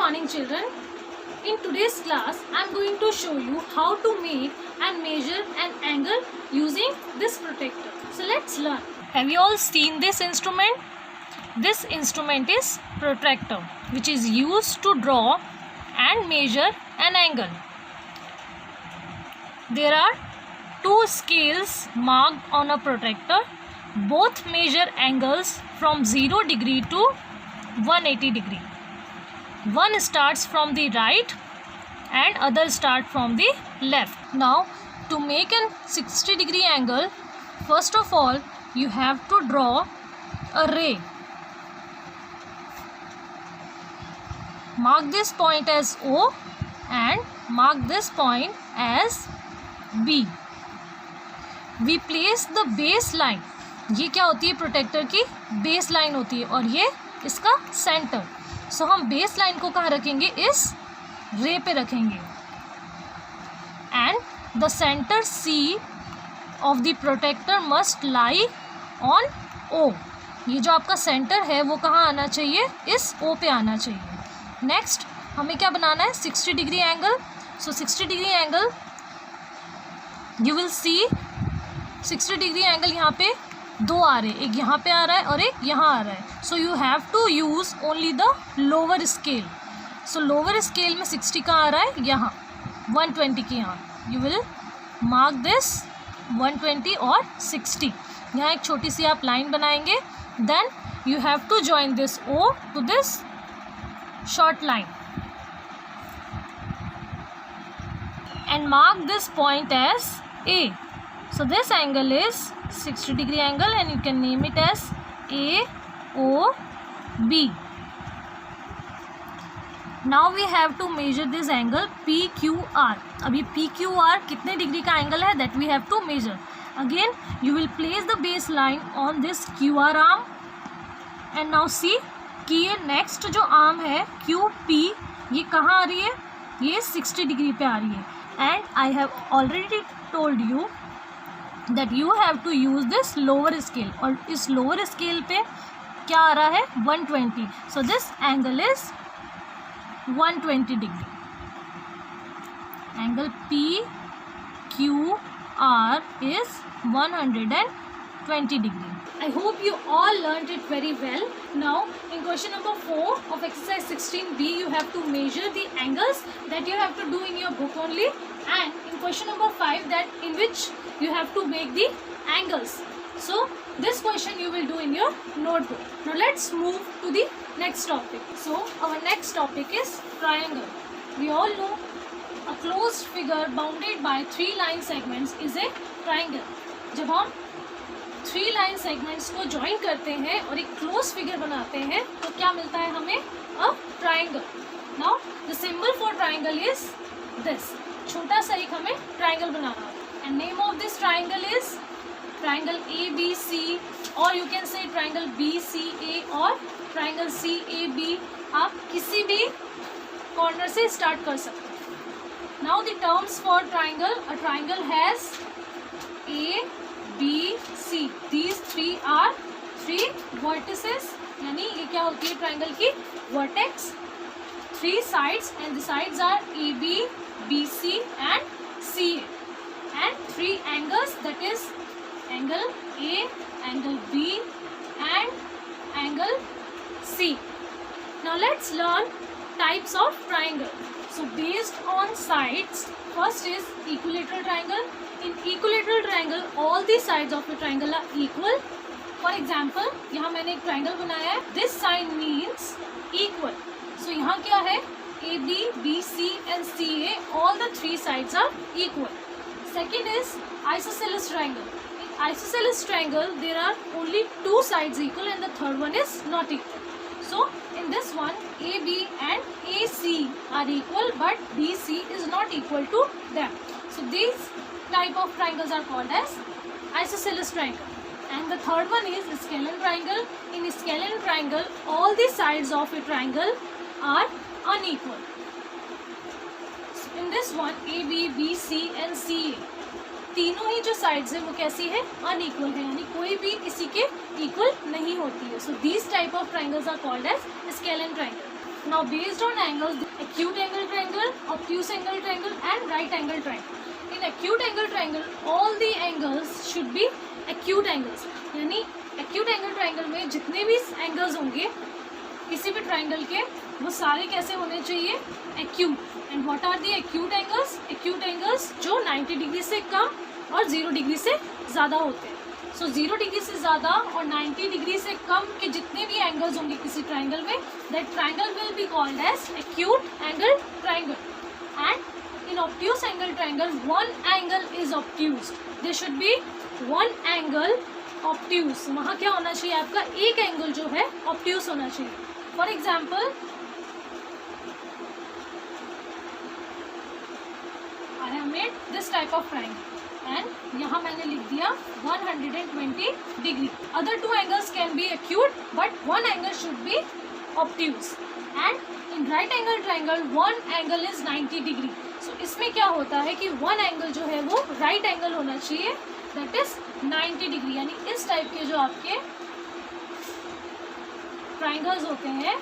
morning children. In today's class I am going to show you how to make and measure an angle using this protractor. So let's learn. Have you all seen this instrument? This instrument is protractor, which is used to draw and measure an angle. There are two scales marked on a protractor. Both measure angles from 0 degree to 180 degree. One starts from the right and other start from the left. Now to make an 60 degree angle, first of all you have to draw a ray. Mark this point as O and mark this point as B. We place the base line. ये क्या होती है? Protector की base line होती है और ये इसका सेंटर. सो हम बेस लाइन को कहाँ रखेंगे? इस रे पे रखेंगे. And the centre C of the protractor must lie on O. ये जो आपका सेंटर है वो कहाँ आना चाहिए? इस O पे आना चाहिए. नेक्स्ट हमें क्या बनाना है? 60 degree angle. So 60 degree angle you will see 60 degree angle यहाँ पे दो आ रहे हैं, एक यहाँ पे आ रहा है और एक यहाँ आ रहा है. So you have to use only the lower scale. So lower scale में 60 कहाँ आ रहा है? यहाँ 120 के यहाँ. यू विल मार्क दिस 120 और 60. यहाँ एक छोटी सी आप लाइन बनाएंगे. Then you have to join this O to this short line and mark this point as A. So this angle is 60 degree angle and you can name it as AOB. Now we have to measure this angle PQR. अभी PQR कितने degree का angle है? that we have to measure. Again you will place the base line on this QR arm and now see कि ये next जो arm है QP ये कहाँ आ रही है? ये 60 डिग्री पे आ रही है. And I have already told you that you have to use this lower scale. और इस लोअर स्केल पे क्या आ रहा है? 120. So this angle is 120 degree. Angle PQR is 120 degree. I hope you all learnt it very well. Now in question number 4 of exercise 16B you have to measure the angles that you have to do in your book only, and in question number 5 that in which you have to make the angles. So this question you will do in your notebook. Now let's move to the next topic. So our next topic is triangle. We all know a closed figure bounded by 3 line segments is a triangle. जब हम 3 line segments को join करते हैं और एक close figure बनाते हैं तो क्या मिलता है हमें? A triangle. Now the symbol for triangle is this. छोटा सा एक हमें ट्राइंगल बनाना है. And name of this triangle is triangle ABC, और you can say triangle BCA और ट्राइंगल CAB. आप किसी भी कॉर्नर से स्टार्ट कर सकते हैं. Now the terms for triangle. A triangle has A, B, C. These 3 are 3 vertices. यानी ये क्या होती है ट्राइंगल की? Vertex. 3 sides and the sides are AB, BC and CA. And 3 angles, that is angle A, angle B and angle C. Now let's learn types of triangle. So based on sides, first is equilateral triangle. In equilateral triangle all the sides of the triangle are equal. For example यहाँ मैंने एक triangle बनाया है. This sign means equal. So यहाँ क्या है? AB, BC and CA, all the 3 sides are equal. Second is isosceles triangle. In isosceles triangle there are only 2 sides equal and the third one is not equal. So in this one AB and AC are equal but BC is not equal to them. So these type of triangles are called as isosceles triangle. And the third one is scalene triangle. In scalene triangle all the sides of a triangle are unequal. So in this one AB, BC and CA तीनों ही जो sides है वो कैसी है? Unequal है, यानी कोई भी किसी के इक्वल नहीं होती है. So these type of triangles are called as scalene triangle. Now based on angles, the acute angle triangle, obtuse angle triangle and right angle triangle. In acute angle triangle, all the angles should be acute angles. यानी acute angle triangle में जितने भी angles होंगे किसी भी triangle के, वो सारे कैसे होने चाहिए? acute. And what are the acute angles? Acute angles जो 90 डिग्री से कम और 0 डिग्री से ज़्यादा होते हैं. सो 0 डिग्री से ज़्यादा और 90 डिग्री से कम के जितने भी एंगल्स होंगे किसी ट्राइंगल में, that triangle will be called as acute angle triangle. And in obtuse angle triangle, one angle is obtuse. There should be one angle obtuse. वहाँ क्या होना चाहिए? आपका एक एंगल जो है ऑब्ट्यूज होना चाहिए. For example, I have made this type of triangle and यहाँ मैंने लिख दिया 120 degree. Other two angles can be acute but one angle should be obtuse. And in right angle triangle one angle is 90 degree. So इसमें क्या होता है कि one angle जो है वो राइट एंगल होना चाहिए, दैट इज 90 डिग्री. यानी इस टाइप के जो आपके ट्राइंगल्स होते हैं,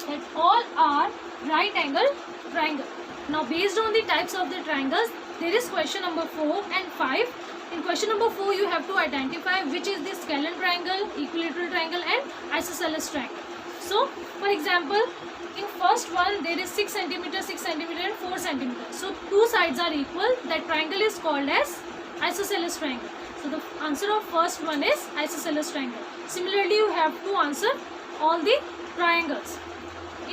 that all are right angle triangle. Now based on the types of the triangles, there is question number 4 and 5. In question number 4, you have to identify which is the scalene triangle, equilateral triangle and isosceles triangle. So for example, in first one there is 6 cm, 6 cm and 4 cm. So two sides are equal. That triangle is called as isosceles triangle. So the answer of first one is isosceles triangle. Similarly, you have to answer all the triangles.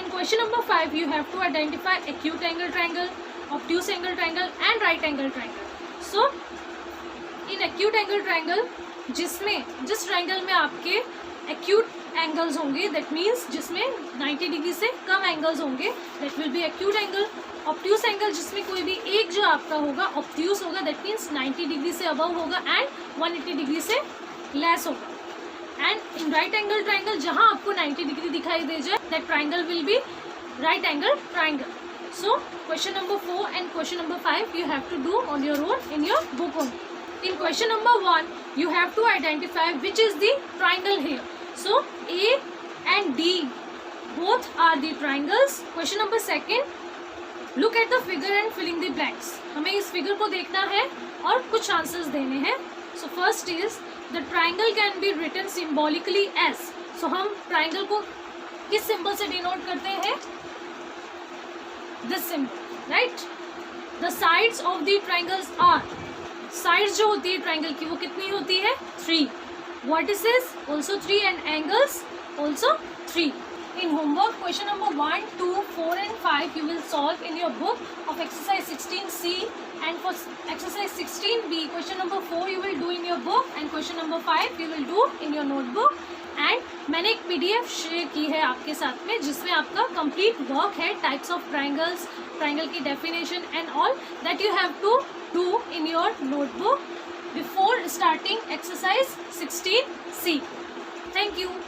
In question number 5, you have to identify acute angle triangle, obtuse angle triangle and right angle triangle. So in acute angle triangle, जिस triangle में आपके acute angles होंगे, that means जिसमें 90 degree से कम angles होंगे, that will be acute angle. obtuse angle जिसमें कोई भी एक जो आपका होगा obtuse होगा, that means 90 डिग्री से above होगा and 180 डिग्री से less होगा. And in right angle triangle, जहाँ आपको 90 डिग्री दिखाई दे जाए, that triangle will be right angle triangle. So question number 4 and question number 5 you have to do on your own in your book only. In question number 1, you have to identify which is the triangle here. So A and D both are the triangles. Question number 2, look at the figure and filling the blanks. हमें इस figure को देखना है और कुछ answers देने हैं. So first is the triangle can be written symbolically as. So हम ट्राइंगल को किस सिंबल से डिनोट करते हैं? This symbol, right? The sides of the triangles are. Sides जो होती है ट्राइंगल की वो कितनी होती है? 3. Vertices also 3 and angles also 3. In homework, question number 1, 2, 4 and 5 you will solve in your book of exercise 16C, and for exercise 16B, question number 4 you will do in your book and question number 5 you will do in your notebook. And मैंने एक PDF share की है आपके साथ में जिसमें आपका complete work है, types of triangles, triangle की definition and all that you have to do in your notebook before starting exercise 16C. Thank you.